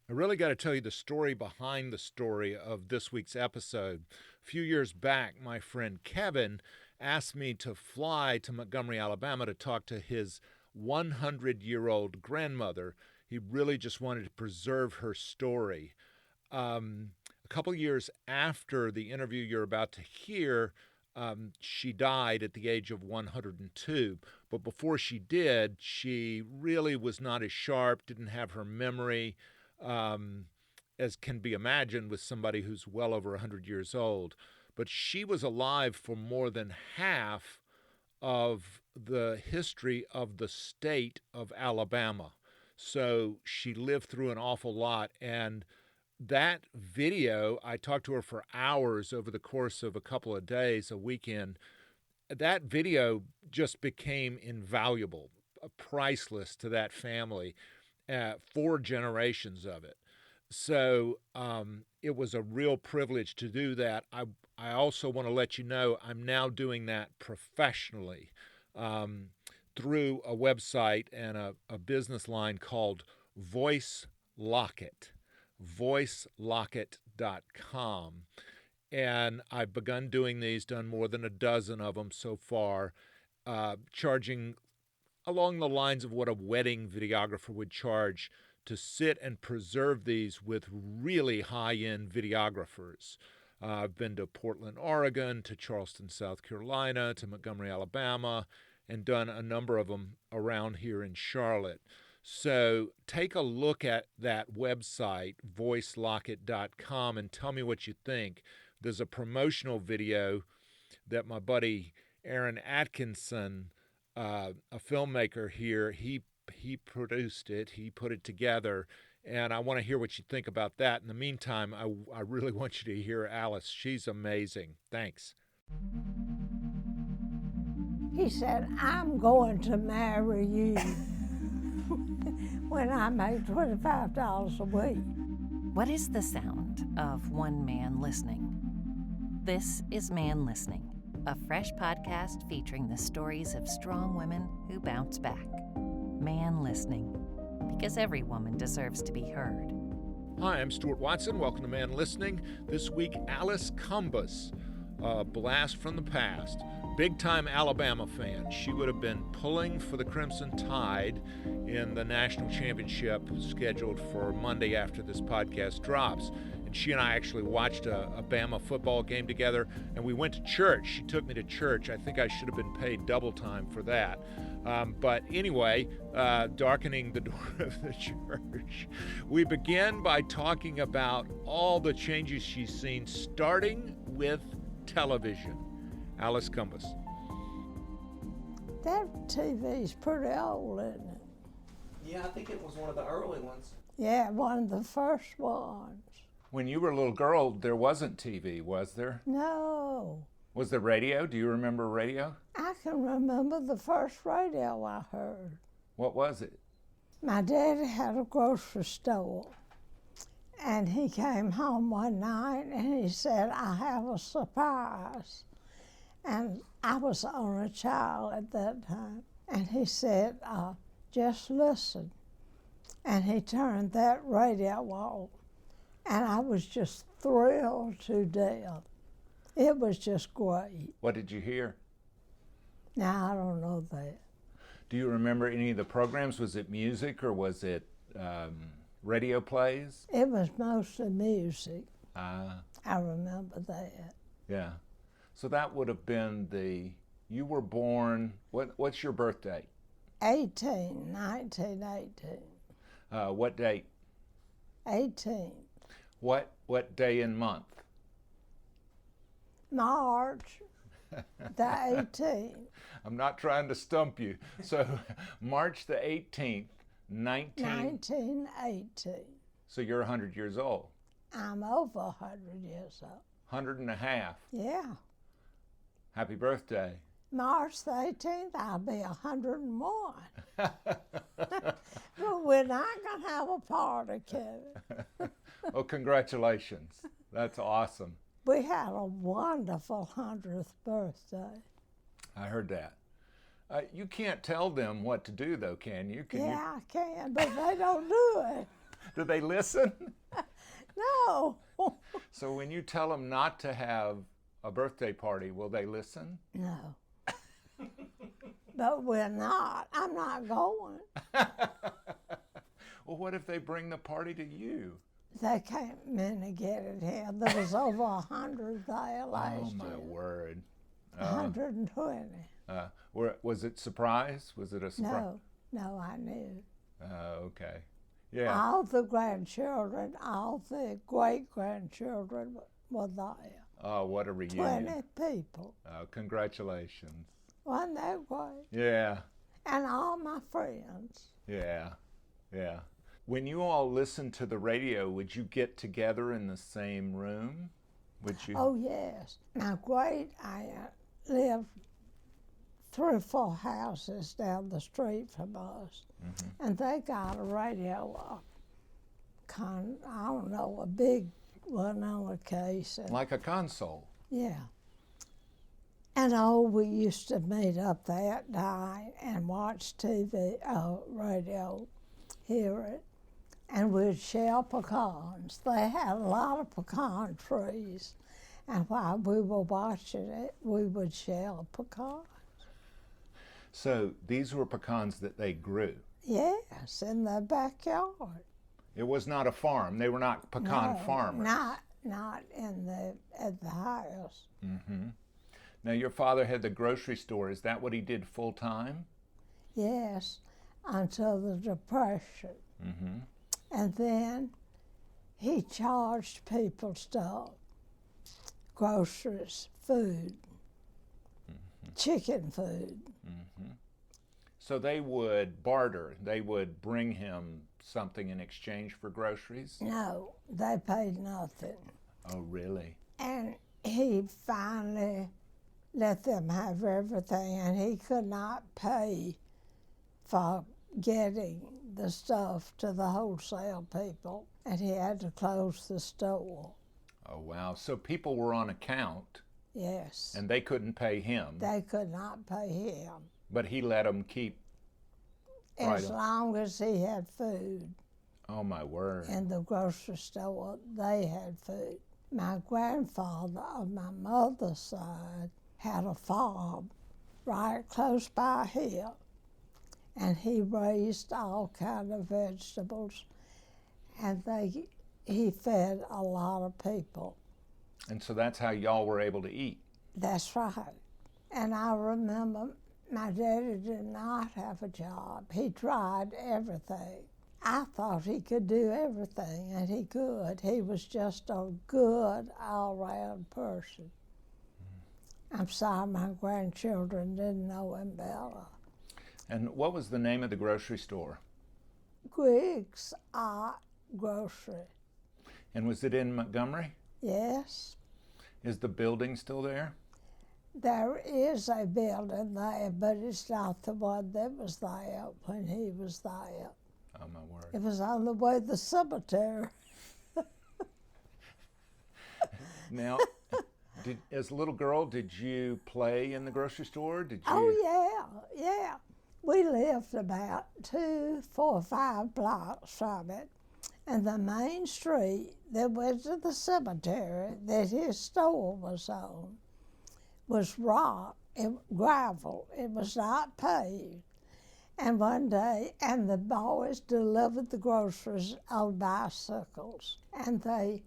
I really got to tell you the story behind the story of this week's episode. A few years back, my friend Kevin asked me to fly to Montgomery, Alabama to talk to his 100-year-old grandmother. He really just wanted to preserve her story. A couple years after the interview you're about to hear, she died at the age of 102. But before she did, she really was not as sharp, didn't have her memory, um, as can be imagined with somebody who's well over 100 years old. But she was alive for more than half of the history of the state of Alabama. So she lived through an awful lot. And that video, I talked to her for hours over the course of a couple of days, a weekend. That video just became invaluable, priceless to that family, 4 generations of it. So it was a real privilege to do that. I also want to let you know I'm now doing that professionally um, through a website and a business line called Voice Locket, voicelocket.com. And I've begun doing these, done more than a dozen of them so far, charging along the lines of what a wedding videographer would charge to sit and preserve these with really high-end videographers. I've been to Portland, Oregon, to Charleston, South Carolina, to Montgomery, Alabama, and done a number of them around here in Charlotte. So take a look at that website, voicelocket.com, and tell me what you think. There's a promotional video that my buddy Aaron Atkinson, a filmmaker here, he produced it, he put it together, and I want to hear what you think about that. In the meantime, I really want you to hear Alice. She's amazing. Thanks. He said, I'm going to marry you when I make $25 a week. What is the sound of one man listening? This is Man Listening, a fresh podcast featuring the stories of strong women who bounce back. Man Listening, because every woman deserves to be heard. Hi, I'm Stuart Watson. Welcome to Man Listening. This week, Alice Cumbus, a blast from the past. Big-time Alabama fan. She would have been pulling for the Crimson Tide in the national championship scheduled for Monday after this podcast drops. And she and I actually watched a Bama football game together, and we went to church. She took me to church. I think I should have been paid double time for that. But anyway, darkening the door of the church, we begin by talking about all the changes she's seen, starting with television. Alice Cumbus. That TV's pretty old, isn't it? Yeah, I think it was one of the early ones. Yeah, one of the first ones. When you were a little girl, there wasn't TV, was there? No. Was there radio? Do you remember radio? I can remember the first radio I heard. What was it? My daddy had a grocery store, and he came home one night and he said, I have a surprise. And I was only a child at that time. And he said, just listen. And he turned that radio on. And I was just thrilled to death. It was just great. What did you hear? Now, I don't know that. Do you remember any of the programs? Was it music or was it radio plays? It was mostly music. I remember that. Yeah. So that would have been you were born, what's your birthday? 1918. What date? 18. What day and month? March the 18th. I'm not trying to stump you. So March the 18th, 1918. So you're 100 years old. I'm over 100 years old. 100 and a half. Yeah. Happy birthday. March the 18th, I'll be 101. But we're not going to have a party, Kevin. Well, congratulations. That's awesome. We had a wonderful 100th birthday. I heard that. You can't tell them what to do, though, can you? I can, but they don't do it. Do they listen? No. So when you tell them not to have a birthday party, will they listen? No. But we're not. I'm not going. Well, what if they bring the party to you? They can't many get it here. There was over 100 there last Oh, year. my word. 120. Was it surprise? Was it a surprise? No, I knew. Okay. Yeah. All the grandchildren, all the great-grandchildren were there. Oh, what a reunion. 20 people. Congratulations. Wasn't that great? Yeah. And all my friends. Yeah. Yeah. When you all listened to the radio, would you get together in the same room? Would you? Oh, yes. My great-aunt lived 3 or 4 houses down the street from us. Mm-hmm. And they got a radio, I don't know, a big one on a case. And, like a console? Yeah. And we used to meet up that night and watch TV, radio, hear it. And we'd shell pecans. They had a lot of pecan trees. And while we were watching it, we would shell pecans. So these were pecans that they grew? Yes, in the backyard. It was not a farm. They were not pecan farmers. Not at the house. Mm-hmm. Now, your father had the grocery store. Is that what he did full time? Yes, until the Depression. Mm-hmm. And then he charged people stuff, groceries, food, chicken food. Mm-hmm. So they would barter. They would bring him something in exchange for groceries? No, they paid nothing. Oh, really? And he finally let them have everything, and he could not pay for getting the stuff to the wholesale people, and he had to close the store. Oh, wow. So people were on account. Yes. And they couldn't pay him. They could not pay him. But he let them keep. As long as he had food. Oh, my word. In the grocery store, they had food. My grandfather on my mother's side had a farm right close by here. And he raised all kind of vegetables. And he fed a lot of people. And so that's how y'all were able to eat. That's right. And I remember my daddy did not have a job. He tried everything. I thought he could do everything, and he could. He was just a good all-round person. I'm sorry my grandchildren didn't know him better. And what was the name of the grocery store? Griggs Art Grocery. And was it in Montgomery? Yes. Is the building still there? There is a building there, but it's not the one that was there when he was there. Oh, my word. It was on the way to the cemetery. Now, as a little girl, did you play in the grocery store? Did you? Oh, yeah. We lived about 2, 4, 5 blocks from it. And the main street that went to the cemetery that his store was on was rock, gravel. It was not paved. And one day, the boys delivered the groceries on bicycles. And they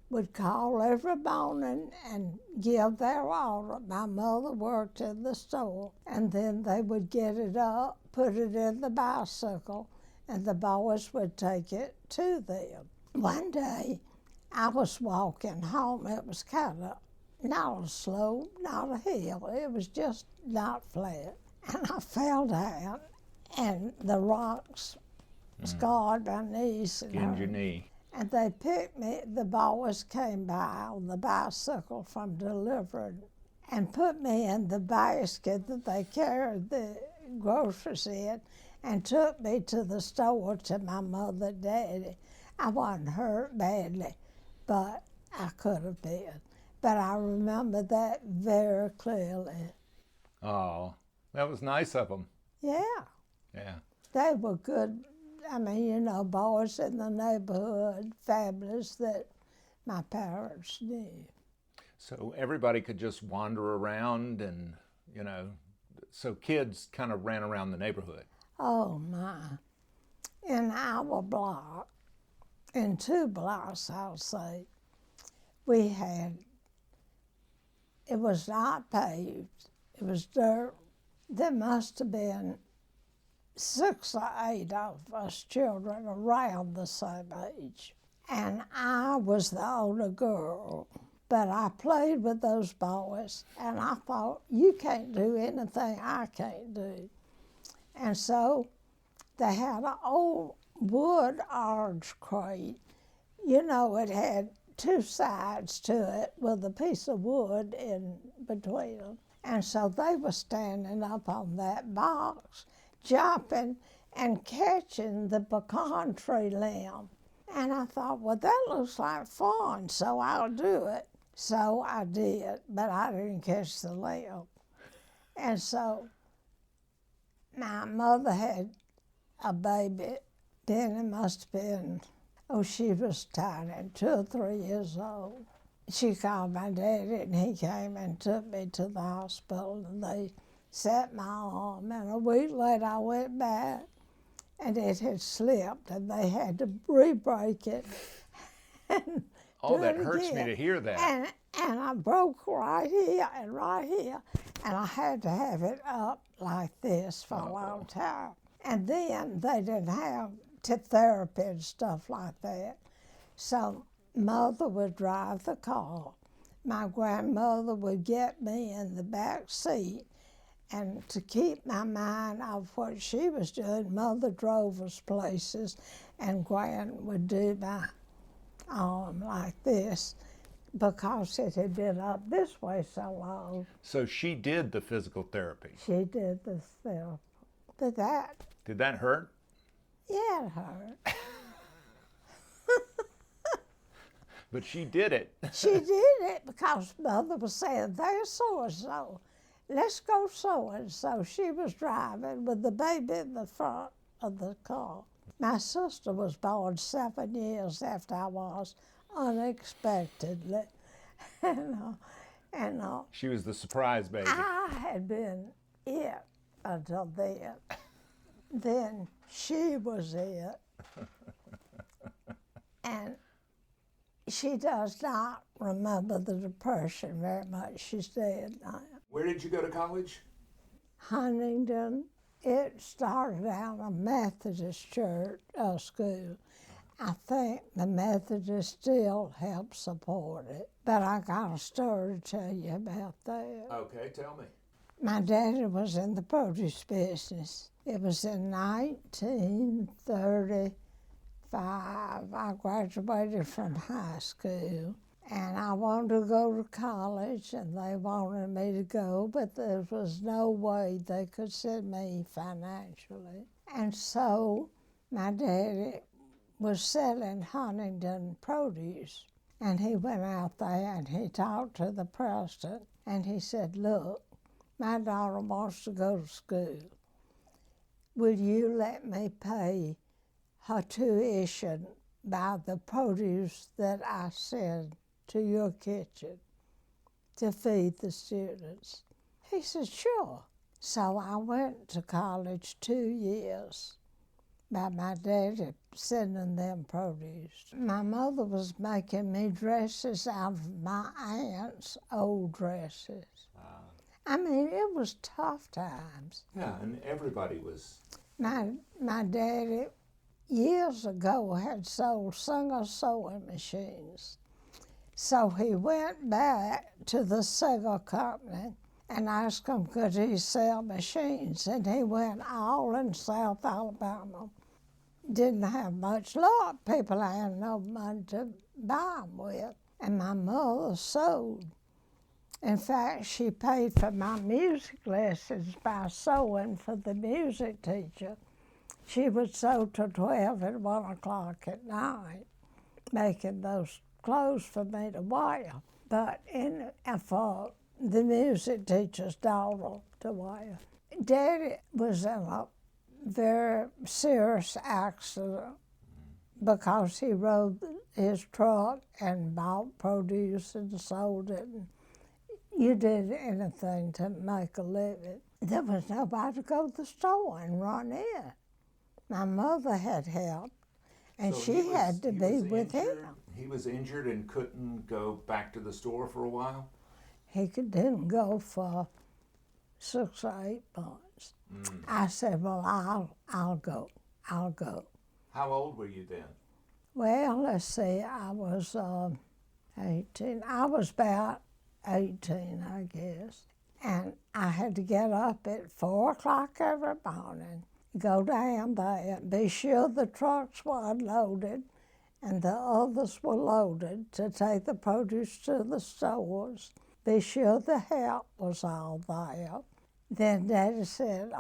would call every morning and give their order. My mother worked in the store. And then they would get it up, put it in the bicycle, and the boys would take it to them. One day, I was walking home. It was kind of not a slope, not a hill. It was just not flat. And I fell down, and the rocks scarred my knees. Skinned your knee. And they picked me. The boys came by on the bicycle from delivering and put me in the basket that they carried the groceries in and took me to the store to my mother and daddy. I wasn't hurt badly, but I could have been. But I remember that very clearly. Oh, that was nice of them. Yeah. Yeah. They were good. I mean, you know, boys in the neighborhood, families that my parents knew. So everybody could just wander around and, you know, so kids kind of ran around the neighborhood. Oh, my. In our block, in 2 blocks, I'll say, we had, it was not paved, it was dirt. There must have been 6 or 8 of us children around the same age. And I was the older girl, but I played with those boys, and I thought, you can't do anything I can't do. And so they had an old wood orange crate. You know, it had 2 sides to it with a piece of wood in between them. And so they were standing up on that box, jumping and catching the pecan tree limb. And I thought, well, that looks like fun, so I'll do it. So I did, but I didn't catch the limb. And so my mother had a baby, then it must have been, she was tiny, 2 or 3 years old. She called my daddy, and he came and took me to the hospital, and they set my arm, and a week later I went back, and it had slipped, and they had to re-break it. Oh, that hurts me to hear that. And I broke right here, and I had to have it up like this for a long time. And then they didn't have therapy and stuff like that. So Mother would drive the car. My grandmother would get me in the back seat, and to keep my mind off what she was doing, Mother drove us places, and Gran would do my arm like this because it had been up this way so long. So she did the physical therapy. She did the therapy. But that... Did that hurt? Yeah, it hurt. But she did it. She did it because Mother was saying, there's so-and-so. Let's go so-and-so. She was driving with the baby in the front of the car. My sister was born 7 years after I was, unexpectedly. She was the surprise baby. I had been it until then. Then she was it. And she does not remember the Depression very much. She's dead now. Where did you go to college? Huntington. It started out a Methodist church school. I think the Methodists still help support it. But I got a story to tell you about that. Okay, tell me. My daddy was in the produce business. It was in 1935. I graduated from high school, and I wanted to go to college, and they wanted me to go, but there was no way they could send me financially. And so my daddy was selling Huntington produce, and he went out there and he talked to the president, and he said, look, my daughter wants to go to school. Will you let me pay her tuition by the produce that I send to your kitchen to feed the students? He said, sure. So I went to college 2 years by my daddy sending them produce. My mother was making me dresses out of my aunt's old dresses. I mean, it was tough times. Yeah, and everybody was... My daddy, years ago, had sold Singer sewing machines. So he went back to the Singer company and asked him, could he sell machines? And he went all in South Alabama. Didn't have much luck. People had no money to buy them with. And my mother sewed. In fact, she paid for my music lessons by sewing for the music teacher. She would sew till 12 and 1 o'clock at night, making those clothes for me to wear. But for the music teacher's daughter to wear. Daddy was in a very serious accident because he rode his truck and bought produce and sold it. And you did anything to make a living. There was nobody to go to the store and run in. My mother had help, and So she had to be with him. He was injured and couldn't go back to the store for a while? Didn't go for 6 or 8 months. I said, well, I'll go. How old were you then? Well, let's see, I was 18. I was about 18, I guess. And I had to get up at 4 o'clock every morning, go down there, be sure the trucks were unloaded and the others were loaded to take the produce to the stores, be sure the help was all there. Then Daddy said,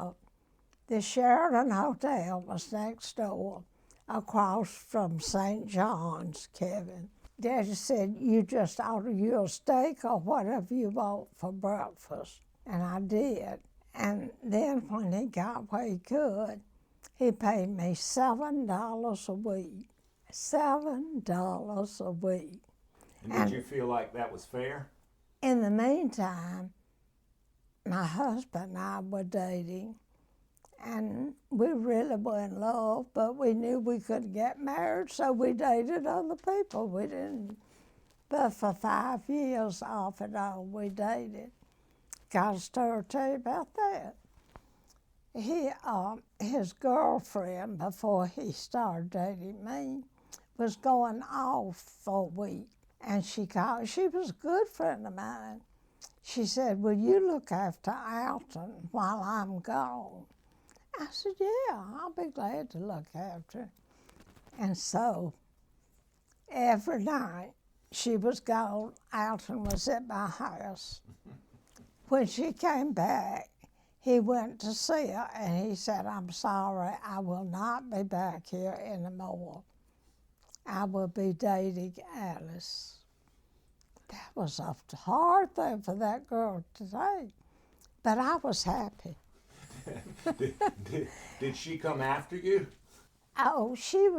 the Sheridan Hotel was next door, across from St. John's, Kevin. Daddy said, you just order you a steak or whatever you want for breakfast. And I did. And then when he got where he could, he paid me $7 a week. $7 a week. And did you feel like that was fair? In the meantime, my husband and I were dating, and we really were in love, but we knew we couldn't get married, so we dated other people. We didn't. But for 5 years off and on, we dated. Got a story to tell you about that. His girlfriend, before he started dating me, was going off for a week, and she called. She was a good friend of mine. She said, will you look after Alton while I'm gone? I said, yeah, I'll be glad to look after her. And so every night she was gone, Alton was at my house. When she came back, he went to see her and he said, I'm sorry, I will not be back here anymore. I will be dating Alice. That was a hard thing for that girl to take, but I was happy. Did she come after you? Oh, she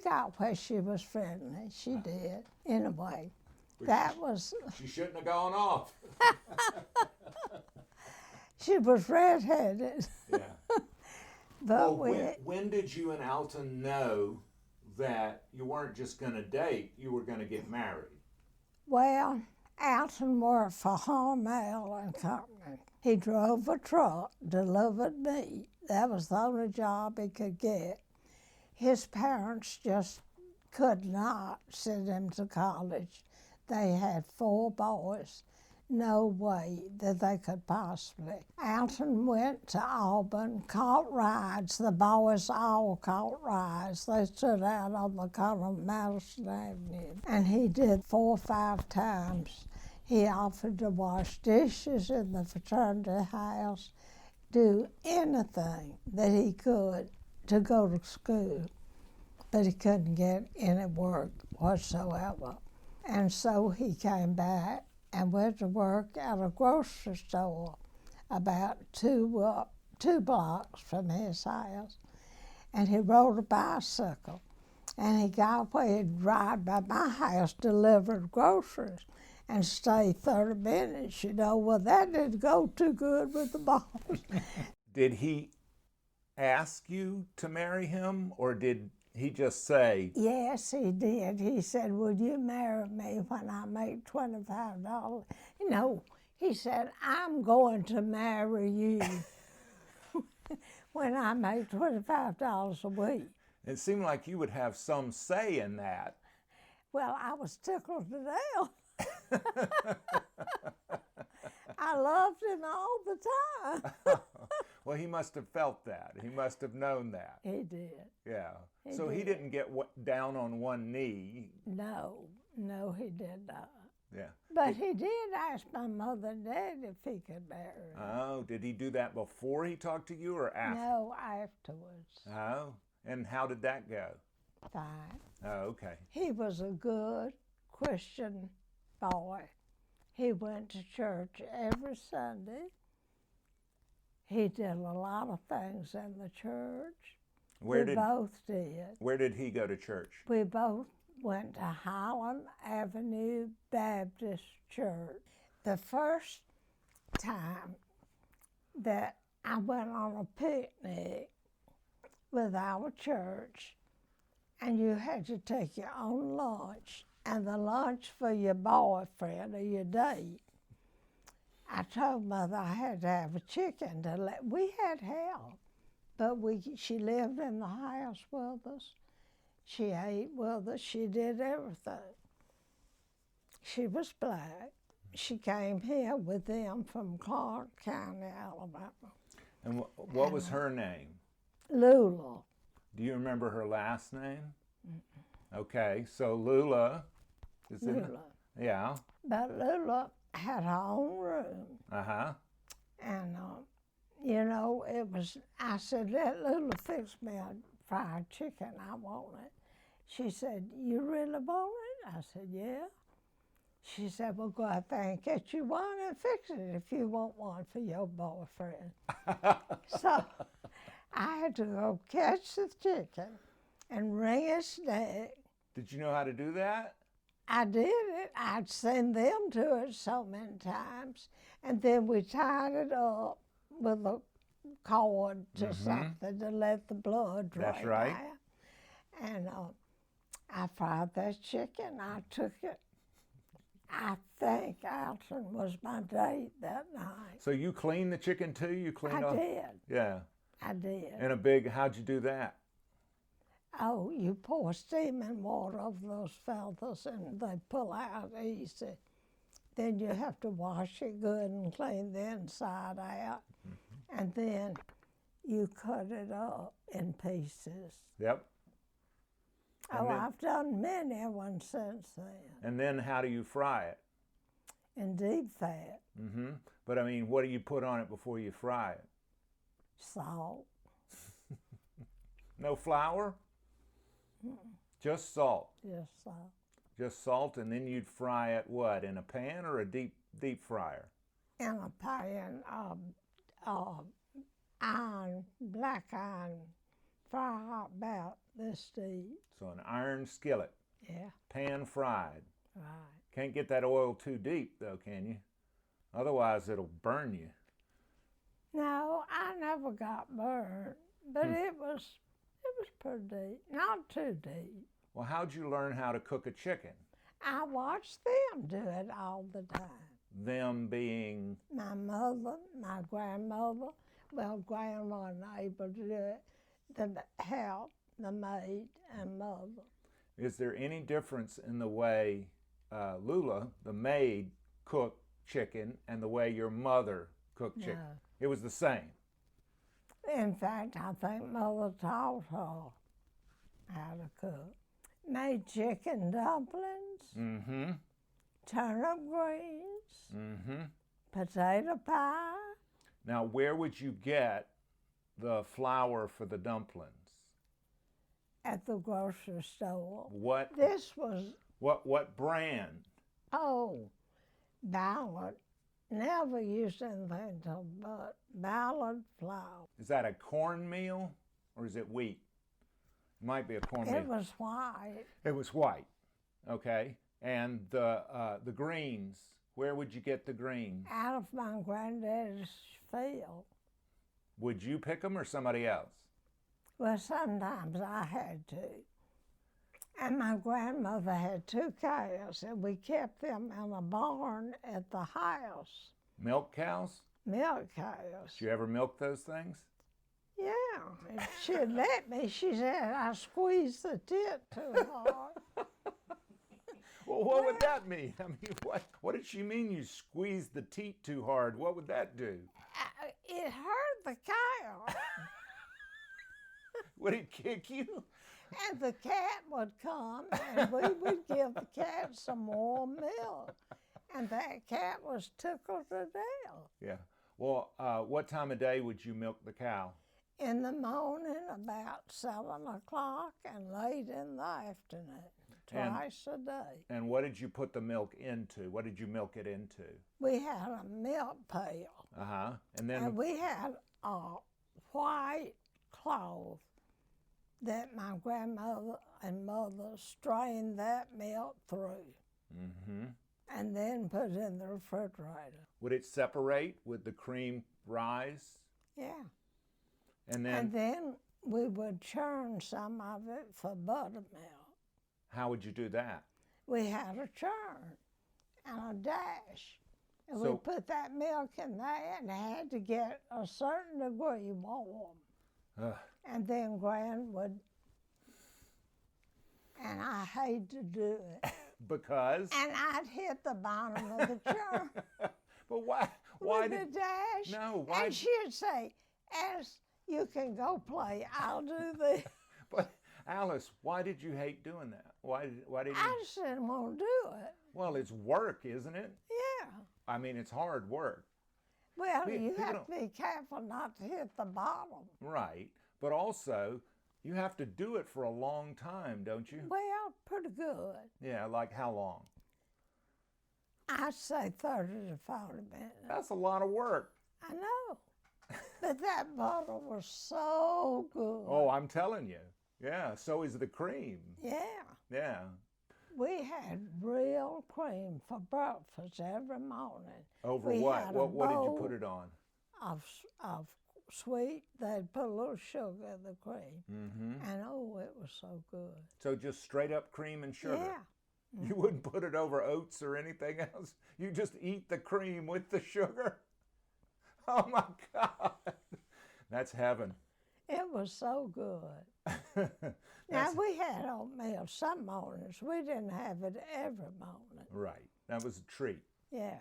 got where she was friendly. She did, in a way. She shouldn't have gone off. She was redheaded. Yeah. But when did you and Alton know that you weren't just going to date, you were going to get married? Well, Alton worked for Hormel and Company. He drove a truck, delivered meat. That was the only job he could get. His parents just could not send him to college. They had 4 boys. No way that they could possibly. Alton went to Auburn, caught rides. The boys all caught rides. They stood out on the corner of Madison Avenue. And he did 4 or 5 times. He offered to wash dishes in the fraternity house, do anything that he could to go to school, but he couldn't get any work whatsoever. And so he came back and went to work at a grocery store about 2 blocks from his house. And he rode a bicycle. And he got where he'd ride by my house, delivered groceries, and stay 30 minutes, you know. Well, that didn't go too good with the boss. Did he ask you to marry him, or did he just say? Yes, he did. He said, will you marry me when I make $25? No, he said, I'm going to marry you when I make $25 a week. It seemed like you would have some say in that. Well, I was tickled to death. I loved him all the time. Well, he must have felt that. He must have known that. He did. Yeah. He So did. he didn't get down on one knee. No, he did not. Yeah. But he did ask my mother and dad if he could marry her. Oh, did he do that before he talked to you or after? No, afterwards. Oh, and how did that go? Fine. Oh, okay. He was a good Christian boy. He went to church every Sunday. He did a lot of things in the church. Where We both did. Where did he go to church? We both went to Highland Avenue Baptist Church. The first time that I went on a picnic with our church, and you had to take your own lunch, and the lunch for your boyfriend or your date. I told Mother I had to have a chicken to let. We had help, but she lived in the house with us. She ate with us. She did everything. She was black. She came here with them from Clark County, Alabama. And what was her name? Lula. Do you remember her last name? Okay, so Lula is in. Lula. Yeah. But Lula had her own room. Uh-huh. And, you know, I said, let Lula fix me a fried chicken. I want it. She said, you really want it? I said, yeah. She said, well, go out there and get you one and fix it if you want one for your boyfriend. So I had to go catch the chicken and wring its neck. Did you know how to do that? I did it. I'd send them to it so many times. And then we tied it up with a cord to something to let the blood drain. That's right. out. And I fried that chicken. I took it. I think Alton was my date that night. So you cleaned the chicken too? You cleaned I did. Yeah. I did. In a big, how'd you do that? Oh, you pour steaming water over those feathers and they pull out easy. Then you have to wash it good and clean the inside out. And then you cut it up in pieces. Yep. Oh, I've done many ones since then. And then how do you fry it? In deep fat. But I mean, what do you put on it before you fry it? Salt. No flour? Just salt. Just salt. Just salt, and then you'd fry it what, in a pan or a deep fryer? In a pan of iron, black iron, fry about this deep. So an iron skillet, Yeah, pan fried. right. Can't get that oil too deep though, can you? Otherwise it'll burn you. No, I never got burned, but it was pretty deep, not too deep. Well, how'd you learn how to cook a chicken? I watched them do it all the time. Them being? My mother, my grandmother, well, grandma wasn't able to do it, the help, the maid, and mother. Is there any difference in the way Lula, the maid, cooked chicken and the way your mother cooked chicken? No. It was the same. In fact, I think Mother taught her how to cook. Made chicken dumplings, turnip greens, potato pie. Now, where would you get the flour for the dumplings? At the grocery store. What? This was, What brand? Ballard. Never used anything but Ballard flour. Is that a cornmeal or is it wheat? It might be a cornmeal. It was white. It was white. Okay. And the greens, where would you get the greens? Out of my granddaddy's field. Would you pick them or somebody else? Well, sometimes I had to. And my grandmother had 2 cows, and we kept them in a barn at the house. Milk cows? Milk cows. Did you ever milk those things? Yeah, if she'd let me. She said I squeezed the tit too hard. Well, what would that mean? I mean, what did she mean you squeezed the teat too hard? What would that do? It hurt the cow. Would it kick you? And the cat would come, and we would give the cat some warm milk. And that cat was tickled to death. Yeah. Well, what time of day would you milk the cow? In the morning, about 7 o'clock, and late in the afternoon, twice a day. And what did you put the milk into? What did you milk it into? We had a milk pail. And then And we had a white cloth that my grandmother and mother strained that milk through. Mm-hmm. And then put it in the refrigerator. Would it separate? Would the cream rise? Yeah. And And then we would churn some of it for buttermilk. how would you do that? We had a churn and a dash. And So- we put that milk in there and it had to get a certain degree warm. Ugh. And then Gran would, and I hate to do it. Because? And I'd hit the bottom of the churn But why? Why with did? the dash. No, why- And she'd say, Alice, you can go play. I'll do this. But Alice, why did you hate doing that? Why did you? I just didn't want to do it. Well, it's work, isn't it? Yeah. I mean, it's hard work. Well, you People have don't- to be careful not to hit the bottom. Right. But also, you have to do it for a long time, don't you? Well, pretty good. Yeah, like how long? I'd say 30 to 40 minutes. That's a lot of work. I know. But that butter was so good. Oh, I'm telling you. Yeah, so is the cream. Yeah. Yeah. We had real cream for breakfast every morning. Over We what? had a What did you bowl put it on? Of sweet, they'd put a little sugar in the cream. Mm-hmm. And oh, it was so good. So just straight up cream and sugar. Yeah. You wouldn't put it over oats or anything else. You just eat the cream with the sugar. Oh my God. That's heaven. It was so good. Now, we had oatmeal some mornings. We didn't have it every morning. Right. That was a treat. Yeah.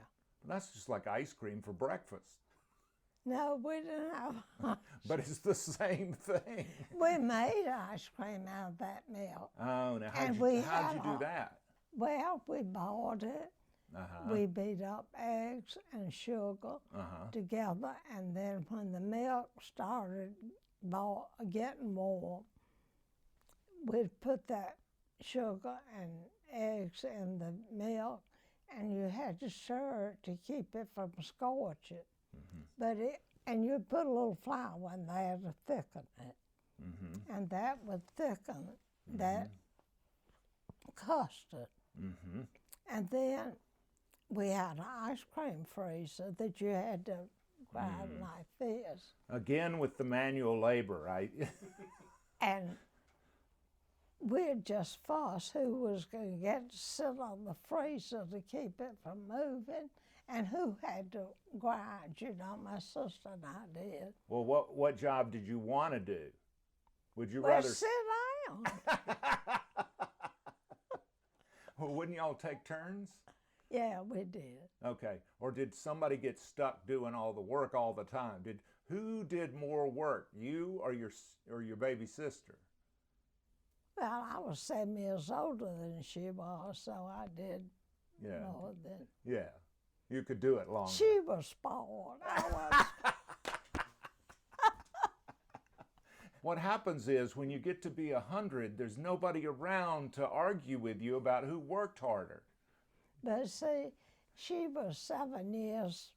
That's just like ice cream for breakfast. No, we didn't have. But it's the same thing. We made ice cream out of that milk. Oh, now And how'd we you had do a- that? Well, we boiled it. Uh-huh. We beat up eggs and sugar together, and then when the milk started getting warm, we'd put that sugar and eggs in the milk, and you had to stir it to keep it from scorching. But and you'd put a little flour in there to thicken it, and that would thicken that custard. And then we had an ice cream freezer that you had to grind like this. Again with the manual labor, right? And we'd just fuss who was going to get to sit on the freezer to keep it from moving and who had to grind. You know, my sister and I did. Well, what job did you want to do? Would you Well, rather? sit down. Well, wouldn't y'all take turns? Yeah, we did. Okay. Or did somebody get stuck doing all the work all the time? Who did more work, you or your baby sister? Well, I was 7 years older than she was, so I did Yeah. more than. Yeah. You could do it longer. She was spoiled. I was. What happens is when you get to be 100, there's nobody around to argue with you about who worked harder. But see, she was 7 years.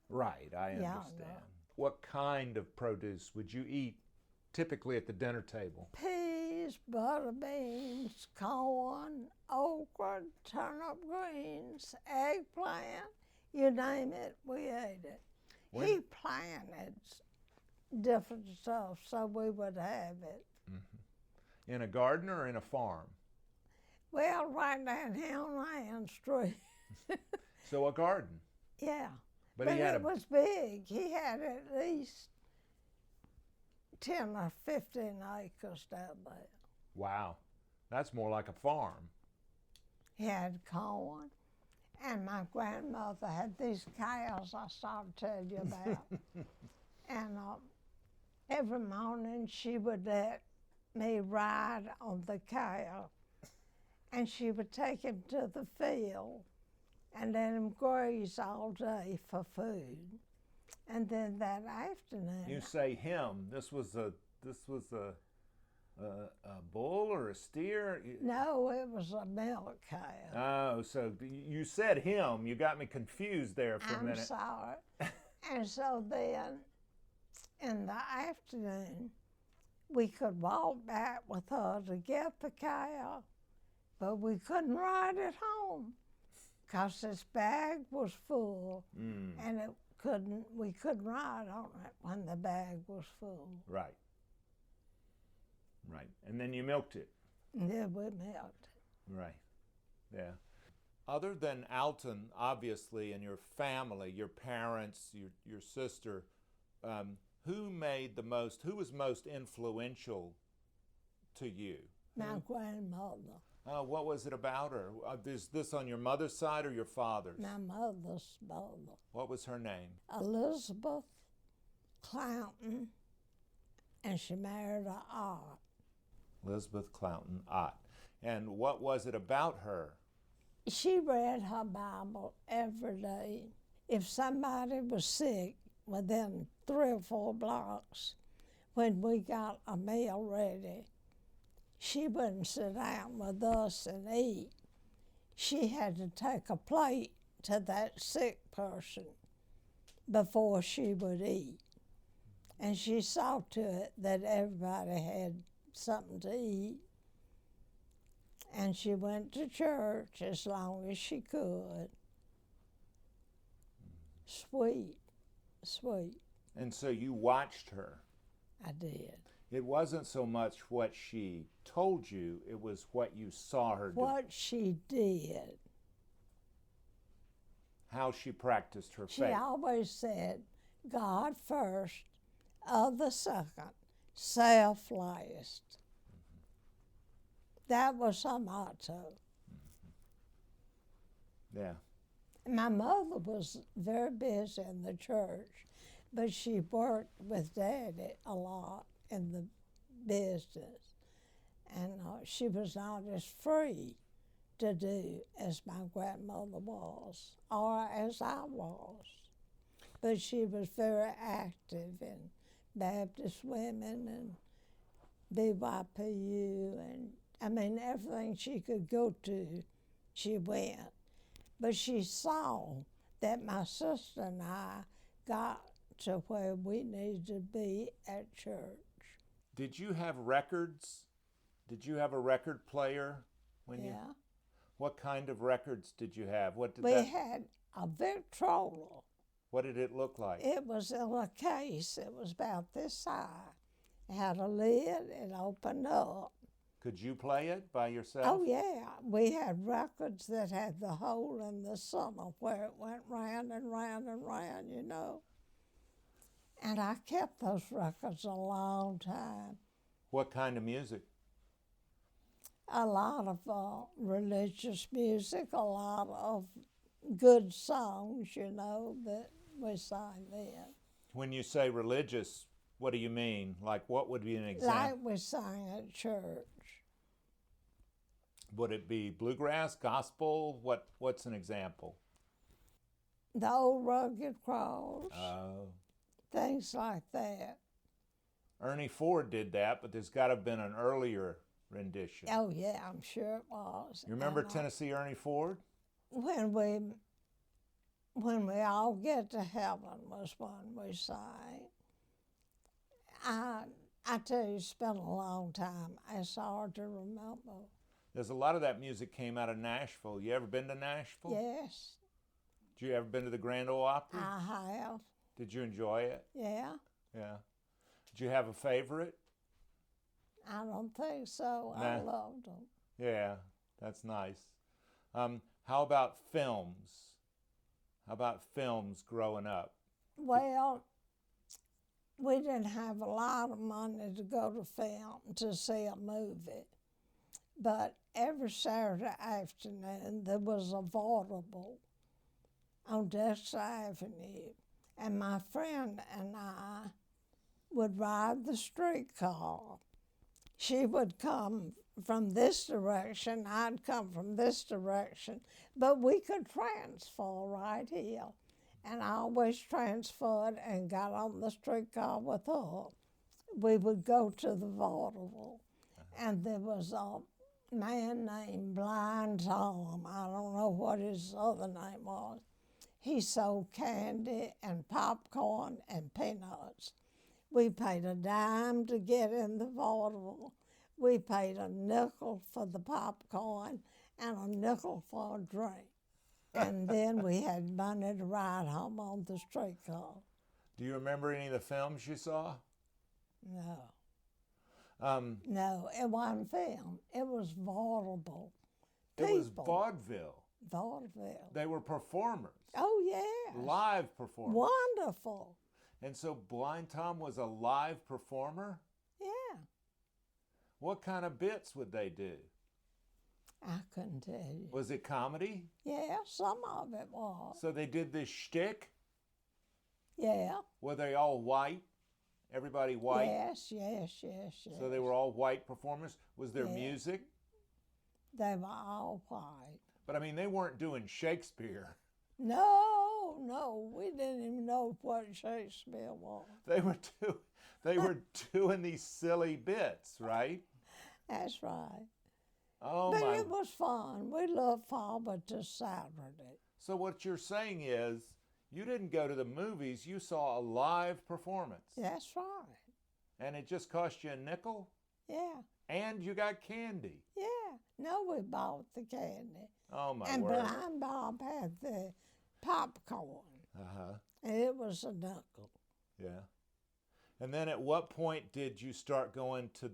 Right, I Yeah, understand. What kind of produce would you eat typically at the dinner table? Peas, butter beans, corn, okra, turnip greens, eggplant, you name it, we ate it. When- He planted different stuff so we would have it. In a garden or in a farm? Well, right down here on Land Street. So a garden. Yeah. But he had it was big. He had at least 10 or 15 acres down there. Wow. That's more like a farm. He had corn. And my grandmother had these cows I started to tell you about. And every morning she would let me ride on the cow. And she would take him to the field and let him graze all day for food. And then that afternoon, You say him. This was a bull or a steer? no, it was a milk cow. Oh, so you said him. You got me confused there for a I'm minute. sorry. And so then, in the afternoon, we could walk back with her to get the cow, but we couldn't ride it home because this bag was full and we couldn't ride on it when the bag was full. Right. Right. And then you milked it. And then we milked it. Right. Yeah. Other than Alton, obviously, and your family, your parents, your sister, who was most influential to you? My grandmother. What was it about her? Is this on your mother's side or your father's? My mother's mother. What was her name? Elizabeth Clounton, and she married a Ott. Elizabeth Clounton Ott. And what was it about her? She read her Bible every day. If somebody was sick within 3 or 4 blocks, when we got a meal ready, she wouldn't sit down with us and eat. She had to take a plate to that sick person before she would eat. And she saw to it that everybody had something to eat. And she went to church as long as she could. Sweet, sweet. And so you watched her. I did. It wasn't so much what she told you, it was what you saw her do. What she did. How she practiced her She faith. always said, God first, other second, self last. That was her motto. Yeah. My mother was very busy in the church, but she worked with Daddy a lot in the business. And she was not as free to do as my grandmother was, or as I was. But she was very active in Baptist Women and BYPU, and I mean, everything she could go to, she went. But she saw that my sister and I got to where we needed to be at church. Did you have records? Did you have a record player when you? Yeah. What kind of records did you have? What did We that? had a Victrola. What did it look like? It was in a case. It was about this size. It had a lid. It opened up. Could you play it by yourself? Oh, yeah. We had records that had the hole in the center where it went round and round and round, you know. And I kept those records a long time. What kind of music? A lot of religious music, a lot of good songs, you know, that we sang then. When you say religious, what do you mean? Like, what would be an example? Like we sang at church. Would it be bluegrass, gospel? What's an example? The Old Rugged Cross, Oh. things like that. Ernie Ford did that, but there's got to have been an earlier rendition. Oh, yeah, I'm sure it was. You remember And, Tennessee Ernie Ford? When we all get to heaven was when we sang. I tell you, it's been a long time. It's hard to remember. There's a lot of that music came out of Nashville. You ever been to Nashville? Yes, Did you ever been to the Grand Ole Opry? I have. Did you enjoy it? Yeah, Yeah. Did you have a favorite? I don't think so. I Nah. loved them. Yeah, that's nice. How about films? How about films growing up? Well, we didn't have a lot of money to go to film to see a movie, but every Saturday afternoon there was a vaudeville on Dexter Avenue, and my friend and I would ride the streetcar. She would come from this direction, I'd come from this direction, but we could transfer right here. And I always transferred and got on the streetcar with her. We would go to the vaudeville, and there was a man named Blind Tom. I don't know what his other name was. He sold candy and popcorn and peanuts. We paid a dime to get in the vaudeville. We paid a nickel for the popcorn and a nickel for a drink. And then we had money to ride home on the streetcar. Do you remember any of the films you saw? No. Um, No, it wasn't film. It was vaudeville. it was People. vaudeville. Vaudeville. They were performers, Oh, yes. live performers. Wonderful. And so Blind Tom was a live performer? Yeah. What kind of bits would they do? I couldn't tell you. Was it comedy? Yeah, some of it was. So they did this shtick? Yeah. Were they all white? Everybody white? Yes, yes, yes, yes. So they were all white performers? Was there Yeah. music? They were all white. But I mean, they weren't doing Shakespeare. No, we didn't even know what Shakespeare was. They were doing these silly bits, right? That's right. Oh But my. it was fun. We looked forward to Saturday. So what you're saying is you didn't go to the movies, you saw a live performance. That's right. And it just cost you a nickel? Yeah, And you got candy. yeah. No, we bought the candy. Oh my And word. Blind Bob had the popcorn. Uh-huh. And it was a nickel. Yeah. And then at what point did you start going to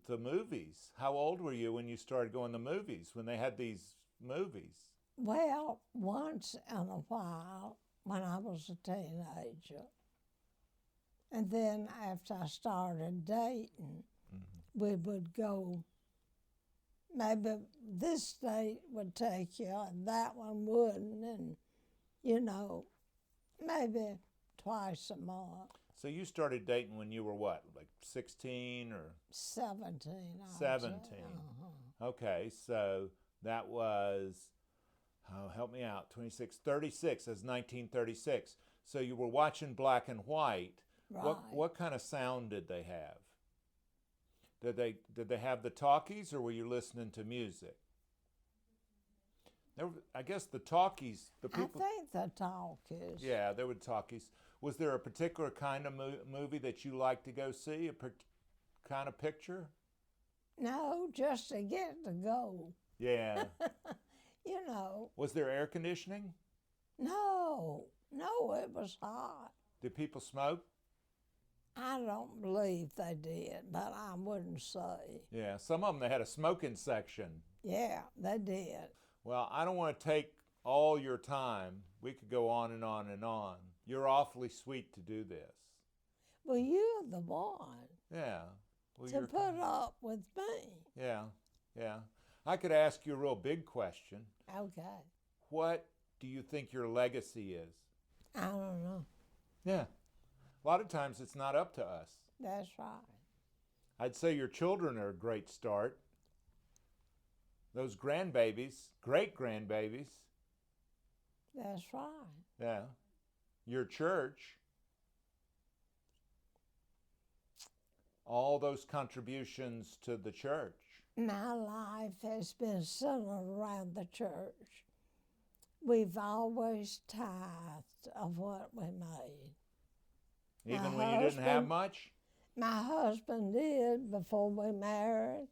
the movies? How old were you when you started going to movies, when they had these movies? Well, once in a while when I was a teenager. And then after I started dating, we would go, maybe this date would take you and that one wouldn't, and, you know, maybe twice a month. So you started dating when you were what, like 16 or 17. I would say. 17? Uh-huh. Okay, so that was, oh, help me out, 26, 36, that's 1936. So you were watching black and white. Right. What kind of sound did they have? Did they have the talkies, or were you listening to music? I guess the talkies, the people. I think the talkies. Yeah, there were talkies. Was there a particular kind of movie that you liked to go see? Kind of picture? No, just to get to go. Yeah. You know, Was there air conditioning? no, it was hot. Did people smoke? I don't believe they did, but I wouldn't say. Yeah, some of them they had a smoking section. Yeah, they did. Well, I don't want to take all your time. We could go on and on and on. You're awfully sweet to do this. Well, you're the one Yeah. Well, to you're put up with me. Yeah, yeah. I could ask you a real big question. Okay. What do you think your legacy is? I don't know. Yeah. A lot of times it's not up to us. That's right. I'd say your children are a great start. Those grandbabies, great grandbabies. That's right. Yeah. Your church. All those contributions to the church. My life has been centered around the church. We've always tithed of what we made. Even My when you didn't have husband- much? My husband did before we married,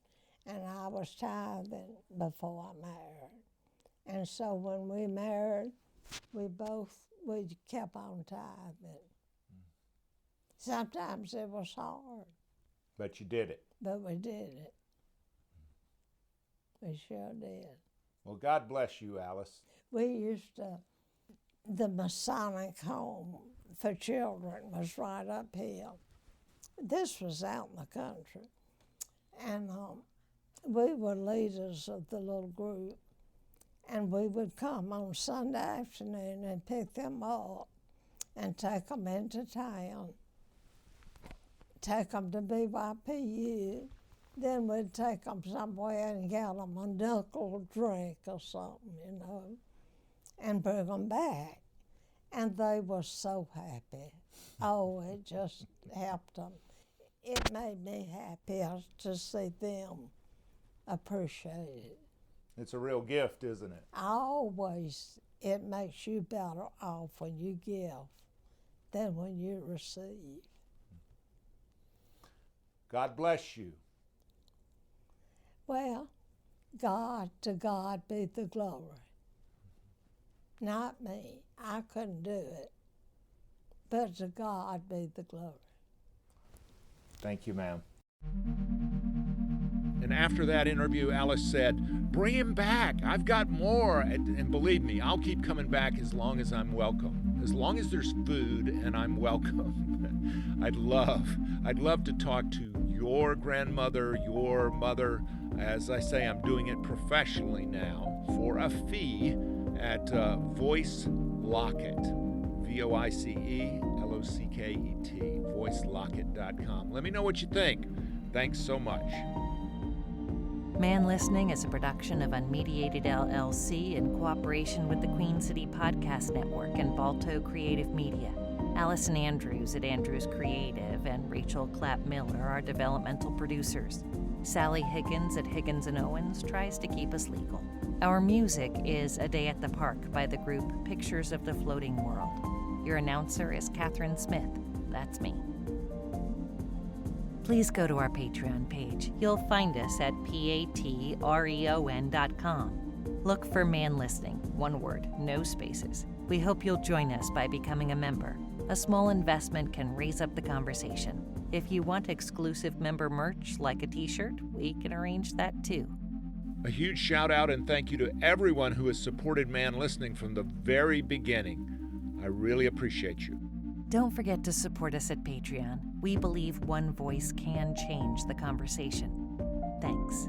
and I was tithing before I married. And so when we married, we kept on tithing. Sometimes it was hard, But you did it. but we did it. We sure did. Well, God bless you, Alice. We used to, the Masonic home for children was right up here. This was out in the country. And we were leaders of the little group. And we would come on Sunday afternoon and pick them up and take them into town, take them to BYPU. Then we'd take them somewhere and get them a nickel drink or something, you know, and bring them back. And they were so happy. Oh, it just helped them. It made me happy to see them appreciate it. It's a real gift, isn't it? Always, it makes you better off when you give than when you receive. God bless you. Well, to God be the glory. Not me. I couldn't do it. But to God be the glory. Thank you, ma'am. And after that interview, Alice said, bring him back. I've got more. And believe me, I'll keep coming back as long as I'm welcome. As long as there's food and I'm welcome. I'd love to talk to your grandmother, your mother. As I say, I'm doing it professionally now for a fee at Voice Locket, VoiceLocket, voicelocket.com. Let me know what you think. Thanks so much. Man Listening is a production of Unmediated LLC in cooperation with the Queen City Podcast Network and Balto Creative Media. Allison Andrews at Andrews Creative and Rachel Clapp-Miller are developmental producers. Sally Higgins at Higgins & Owens tries to keep us legal. Our music is A Day at the Park by the group Pictures of the Floating World. Your announcer is Catherine Smith. That's me. Please go to our Patreon page. You'll find us at patreon.com. Look for Man Listening, one word, no spaces. We hope you'll join us by becoming a member. A small investment can raise up the conversation. If you want exclusive member merch, like a t-shirt, we can arrange that too. A huge shout out and thank you to everyone who has supported Man Listening from the very beginning. I really appreciate you. Don't forget to support us at Patreon. We believe one voice can change the conversation. Thanks.